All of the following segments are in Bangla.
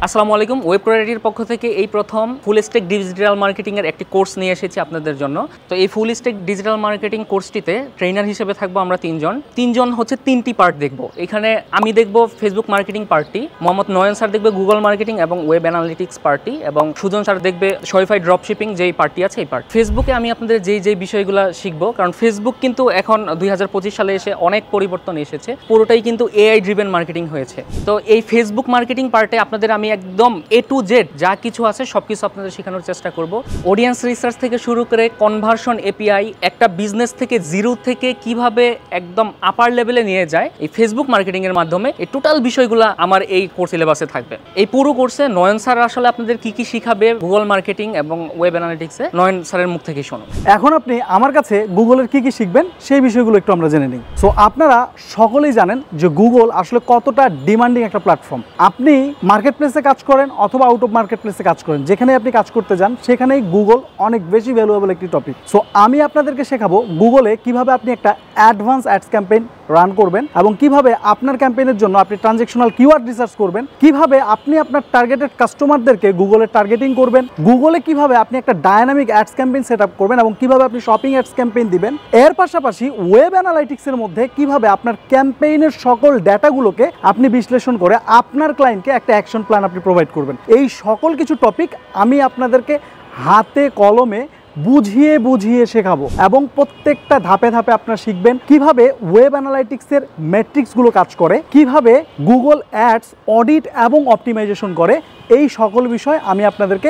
আসসালামু আলাইকুম। ওয়েব কোয়ালিটির পক্ষ থেকে এই প্রথম ফুল স্ট্যাক ডিজিটাল মার্কেটিং এর একটি কোর্স নিয়ে এসেছি আপনাদের জন্য। তো এই ফুল স্ট্যাক ডিজিটাল মার্কেটিং কোর্সটিতে ট্রেনার হিসেবে থাকবো আমরা তিনজন হচ্ছে তিনটি পার্ট দেখব। এখানে আমি দেখব ফেসবুক মার্কেটিং পার্টটি, মোহাম্মদ নয়ন স্যার দেখবে গুগল মার্কেটিং এবং ওয়েব অ্যানালিটিক্স পার্টটি, এবং সুজন স্যার দেখবে শপিফাই ড্রপশিপিং যেই পার্টটি আছে এই পার্ট। ফেসবুকে আমি আপনাদের যেই বিষয়গুলো শিখবো, কারণ ফেসবুক কিন্তু এখন 2025 সালে এসে অনেক পরিবর্তন এসেছে, পুরোটাই কিন্তু এআই ড্রিভেন মার্কেটিং হয়েছে। তো এই ফেসবুক মার্কেটিং পার্টে আপনাদের আমি একদম A to Z যা কিছু আছে সবকিছু আপনাদের শেখানোর চেষ্টা করব। অডিয়েন্স রিসার্চ থেকে শুরু করে কনভার্সন এপিআই, একটা বিজনেস থেকে জিরো থেকে কিভাবে একদম আপার লেভেলে নিয়ে যায় এই ফেসবুক মার্কেটিং এর মাধ্যমে, এই টোটাল বিষয়গুলো আমার এই কোর্স সিলেবাসে থাকবে। এই পুরো কোর্সে নয়ন স্যার আসলে আপনাদের কি কি শিখাবে গুগল মার্কেটিং এবং ওয়েব অ্যানালিটিক্সে, নয়ন স্যারের মুখ থেকে শুনুন। এখন আপনি আমার কাছে গুগলের কি কি শিখবেন সেই বিষয়গুলো একটু আমরা জেনে নিই। সো আপনারা সকলেই জানেন যে গুগল আসলে কতটা ডিমান্ডিং একটা প্ল্যাটফর্ম। আপনি মার্কেট প্লেসে কাজ করেন অথবা আউট অফ মার্কেট প্লেসে কাজ করেন, যেখানে আপনি কাজ করতে যান সেখানেই গুগল অনেক বেশি ভ্যালুয়েবল একটি টপিক। সো আমি আপনাদেরকে শেখাবো গুগলে কিভাবে আপনি একটা অ্যাডভান্স অ্যাডস ক্যাম্পেইন রান করবেন এবং কিভাবে আপনার ক্যাম্পেইনের জন্য আপনি ট্রানজেকশনাল কিওয়ার্ড রিসার্চ করবেন, কিভাবে আপনি আপনার টার্গেটেড কাস্টমারদেরকে গুগলে টার্গেটিং করবেন, গুগলে কিভাবে আপনি একটা dynamic ads campaign set up করবেন এবং কিভাবে আপনি শপিং অ্যাডস ক্যাম্পেইন দিবেন। এর পাশাপাশি ওয়েব অ্যানালাইটিক্সের মধ্যে কিভাবে আপনার ক্যাম্পেইনের সকল ডেটাগুলোকে আপনি বিশ্লেষণ করে আপনার ক্লায়েন্টকে একটা অ্যাকশন প্ল্যান আপনি প্রোভাইড করবেন। এই সকল কিছু টপিক আমি আপনাদেরকে হাতে কলমে বুঝিয়ে শেখাবো এবং প্রত্যেকটা ধাপে ধাপে আপনারা শিখবেন কিভাবে ওয়েব অ্যানালাইটিক্সের ম্যাট্রিক্সগুলো কাজ করে, কিভাবে গুগল অ্যাডস অডিট এবং অপটিমাইজেশন করে। এই সকল বিষয় আমি আপনাদেরকে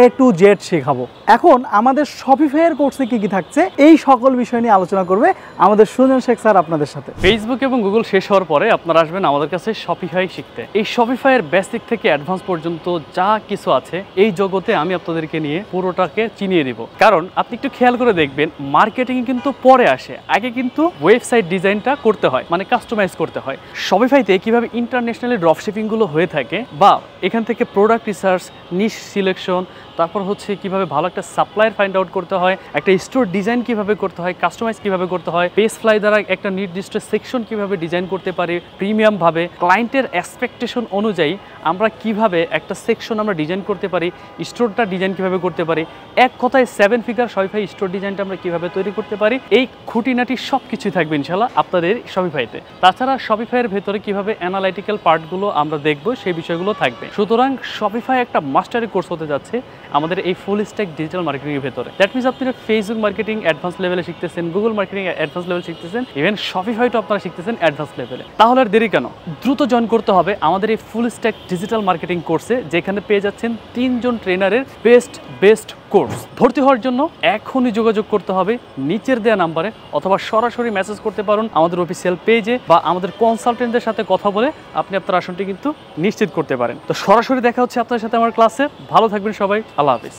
A to Z শেখাবো। এখন আমাদের শপিফাইয়ের কোর্সে কি কি থাকছে এই সকল বিষয় নিয়ে আলোচনা করবে আমাদের সুজন শেখ স্যার আপনাদের সাথে। ফেসবুক এবং গুগল শেষ হওয়ার পরে আপনারা আসবেন আমাদের কাছে শপিফাই শিখতে। এই শপিফাইয়ের বেসিক থেকে অ্যাডভান্স পর্যন্ত যা কিছু আছে এই জগতে আমি আপনাদেরকে নিয়ে পুরোটাকে চিনিয়ে দিব। কারণ আপনি একটু খেয়াল করে দেখবেন মার্কেটিং কিন্তু পরে আসে, আগে কিন্তু ওয়েবসাইট ডিজাইনটা করতে হয়, মানে কাস্টমাইজ করতে হয়। শপিফাইতে কিভাবে ইন্টারন্যাশনালি ড্রপশিপিং গুলো হয়ে থাকে, বা এখান থেকে প্রোডাক্ট রিসার্চ, নিশ সিলেকশন, তারপর হচ্ছে কিভাবে ভালো একটা সাপ্লায়ার ফাইন্ড আউট করতে হয়, একটা স্টোর ডিজাইন কিভাবে করতে হয়, কাস্টমাইজ কিভাবে করতে হয়, পেজ ফ্লাই দ্বারা একটা নির্দিষ্ট সেকশন কিভাবে ডিজাইন করতে পারি প্রিমিয়াম ভাবে, ক্লায়েন্টের এক্সপেকটেশন অনুযায়ী আমরা কিভাবে একটা সেকশন আমরা ডিজাইন করতে পারি, স্টোরটা ডিজাইন কিভাবে করতে পারি, এক কথায় 7 ফিগার শপিফাই স্টোর ডিজাইনটা আমরা কিভাবে তৈরি করতে পারি, এই খুঁটিনাটি সব কিছুই থাকবে ইনশাল্লাহ আপনাদের শপিফাইতে। তাছাড়া শপিফাইয়ের ভেতরে কিভাবে অ্যানালাইটিক্যাল পার্টগুলো আমরা দেখবো সেই বিষয়গুলো থাকবে। সুতরাং শপিফাই একটা মাস্টারি কোর্স হতে যাচ্ছে আমাদের এই ফুল স্ট্যাক ডিজিটাল মার্কেটিং এর ভেতরে। দ্যাট মিনস আপনারা ফেসবুক মার্কেটিং অ্যাডভান্স লেভেলে শিখতেছেন, গুগল মার্কেটিং অ্যাডভান্স লেভেলে শিখতেছেন, ইভেন শপিফাইটাও আপনারা শিখতেছেন অ্যাডভান্স লেভেলে। তাহলে আর দেরি কেন, দ্রুত জয়েন করতে হবে আমাদের এই ফুল স্ট্যাক ডিজিটাল মার্কেটিং কোর্সে, যেখানে পেয়ে যাচ্ছেন 3 জন ট্রেনারের বেস্ট কোর্স। ভর্তি হওয়ার জন্য এখনই যোগাযোগ করতে হবে নিচের দেওয়া নাম্বারে, অথবা সরাসরি মেসেজ করতে পারেন আমাদের অফিসিয়াল পেজে, বা আমাদের কনসালটেন্টদের সাথে কথা বলে আপনি আপনার আসনটি কিন্তু নিশ্চিত করতে পারেন। তো সরাসরি দেখা হচ্ছে আপনার সাথে আমার ক্লাসে। ভালো থাকবেন সবাই, আল্লাহ হাফিজ।